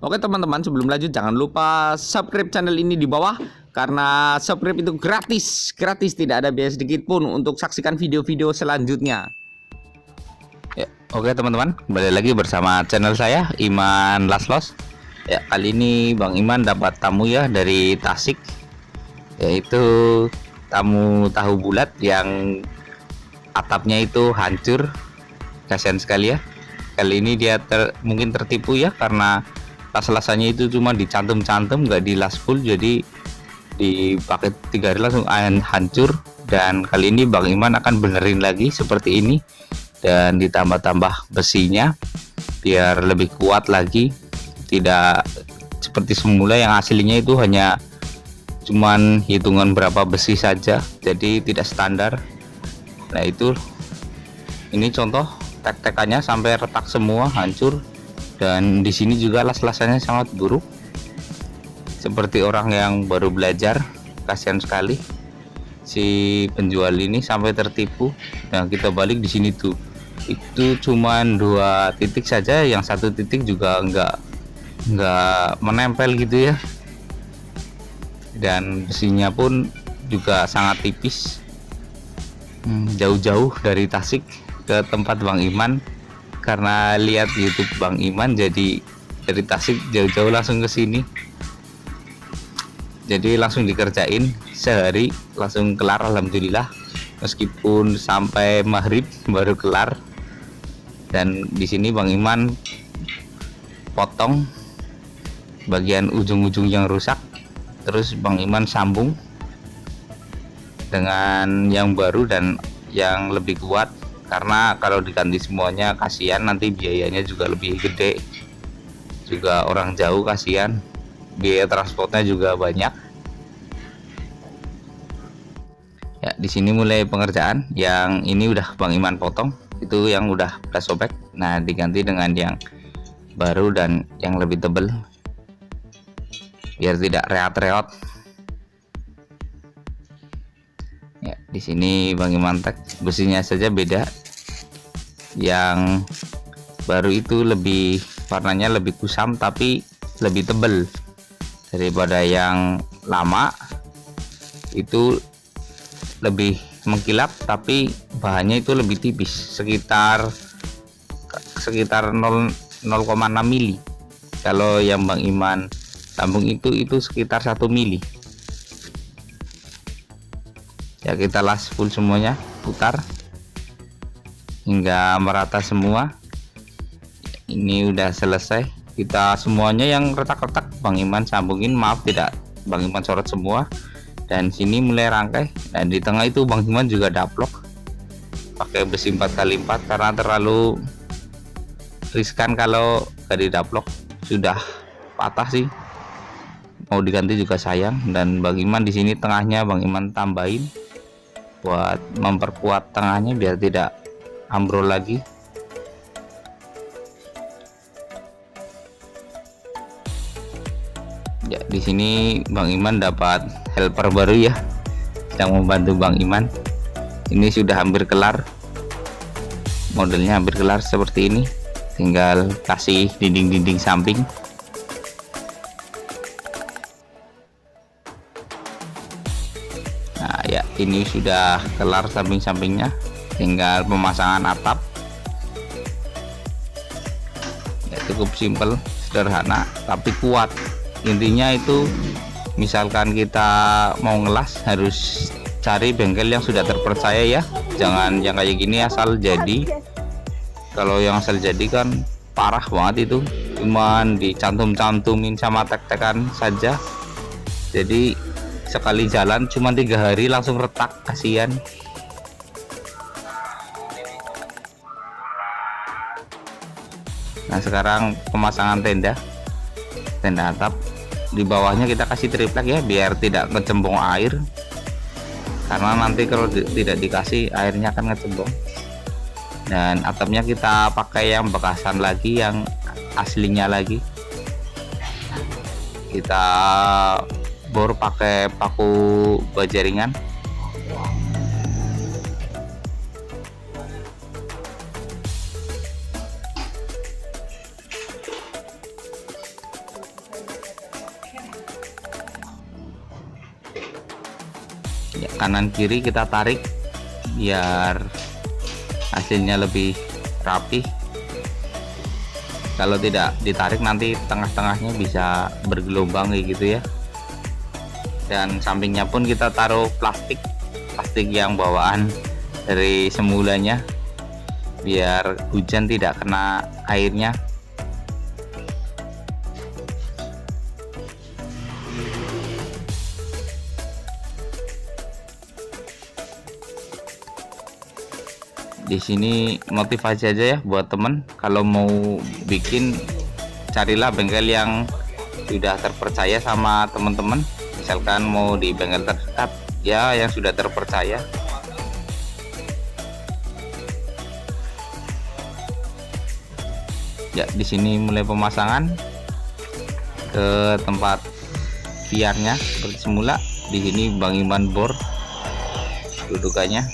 Oke teman-teman, sebelum lanjut jangan lupa subscribe channel ini di bawah, karena subscribe itu gratis, tidak ada biaya sedikit pun untuk saksikan video-video selanjutnya. Ya, oke teman-teman, kembali lagi bersama channel saya Iman Laslos. Ya, kali ini Bang Iman dapat tamu ya dari Tasik, yaitu tamu tahu bulat yang atapnya itu hancur. Kasihan sekali ya. Kali ini dia mungkin tertipu ya, karena las-lasannya itu cuma dicantum-cantum, nggak dilas full, jadi dipakai 3 hari langsung hancur. Dan kali ini Bang Iman akan benerin lagi seperti ini dan ditambah-tambah besinya biar lebih kuat lagi, tidak seperti semula yang aslinya itu hanya cuman hitungan berapa besi saja, jadi tidak standar. Nah itu, ini contoh tek-tekannya sampai retak semua, hancur. Dan di sini juga las-lasannya sangat buruk, seperti orang yang baru belajar. Kasihan sekali si penjual ini sampai tertipu. Nah kita balik di sini tuh, itu cuman 2 titik saja, yang 1 titik juga nggak menempel gitu ya. Dan besinya pun juga sangat tipis. Jauh-jauh dari Tasik ke tempat Bang Iman, karena lihat YouTube Bang Iman, jadi dari Tasik jauh-jauh langsung ke sini. Jadi langsung dikerjain sehari, langsung kelar alhamdulillah, meskipun sampai maghrib baru kelar. Dan di sini Bang Iman potong bagian ujung-ujung yang rusak, terus Bang Iman sambung dengan yang baru dan yang lebih kuat. Karena kalau diganti semuanya kasihan, nanti biayanya juga lebih gede, juga orang jauh kasihan, biaya transportnya juga banyak ya. Di sini mulai pengerjaan, yang ini udah Bang Iman potong, itu yang udah sobek. Nah diganti dengan yang baru dan yang lebih tebal biar tidak reot-reot ya. Di sini Bang Iman tek besinya saja beda, yang baru itu lebih warnanya lebih kusam tapi lebih tebal daripada yang lama. Itu lebih mengkilap tapi bahannya itu lebih tipis, sekitar 0,6 mili. Kalau yang Bang Iman sambung itu sekitar 1 mili ya. Kita las full semuanya, putar hingga merata semua. Ini udah selesai, kita semuanya yang retak-retak Bang Iman sambungin, maaf tidak Bang Iman sorot semua. Dan sini mulai rangkai. Dan di tengah itu Bang Iman juga daplok pakai besi 4x4 karena terlalu riskan kalau gak didaplok. Sudah patah sih, mau diganti juga sayang. Dan Bang Iman di sini tengahnya Bang Iman tambahin buat memperkuat tengahnya biar tidak ambrol lagi. Ya, di sini Bang Iman dapat helper baru ya, sedang membantu Bang Iman. Ini sudah hampir kelar, modelnya hampir kelar seperti ini, tinggal kasih dinding-dinding samping. Nah ya, ini sudah kelar samping-sampingnya, tinggal pemasangan atap ya. Cukup simple, sederhana tapi kuat. Intinya itu, misalkan kita mau ngelas harus cari bengkel yang sudah terpercaya ya, jangan yang kayak gini asal jadi. Kalau yang asal jadi kan parah banget, itu cuman dicantum-cantumin sama tek-tekan saja, jadi sekali jalan cuma 3 hari langsung retak, kasihan. Nah sekarang pemasangan tenda atap, di bawahnya kita kasih triplek ya biar tidak ngecembong air, karena nanti kalau tidak dikasih airnya akan ngecembong. Dan atapnya kita pakai yang bekasan lagi, yang aslinya lagi. Kita bor pakai paku baja ringan. Ya, kanan kiri kita tarik biar hasilnya lebih rapi. Kalau tidak ditarik nanti tengah-tengahnya bisa bergelombang kayak gitu ya. Dan sampingnya pun kita taruh plastik yang bawaan dari semulanya biar hujan tidak kena airnya. Di sini motivasi aja ya buat temen, kalau mau bikin carilah bengkel yang sudah terpercaya sama teman-teman. Misalkan mau di bengkel terdekat ya yang sudah terpercaya. Ya, di sini mulai pemasangan ke tempat biarnya seperti semula. Di sini Bang Iman bor dudukannya.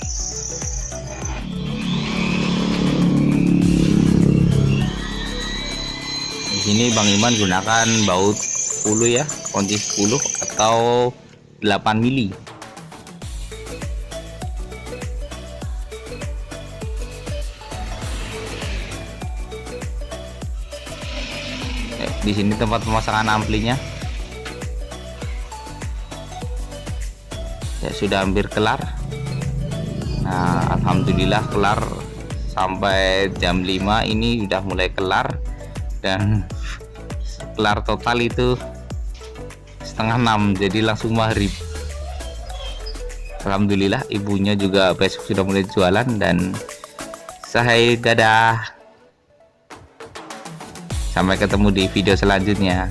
Di sini Bang Iman gunakan baut 10 ya, kunci 10 atau 8 mili. Di sini tempat pemasangan amplinya. Ya, sudah hampir kelar. Nah, alhamdulillah kelar sampai jam 5 ini udah mulai kelar, dan kelar total itu setengah 6, jadi langsung maghrib. Alhamdulillah ibunya juga besok sudah mulai jualan, dan saya dadah, sampai ketemu di video selanjutnya.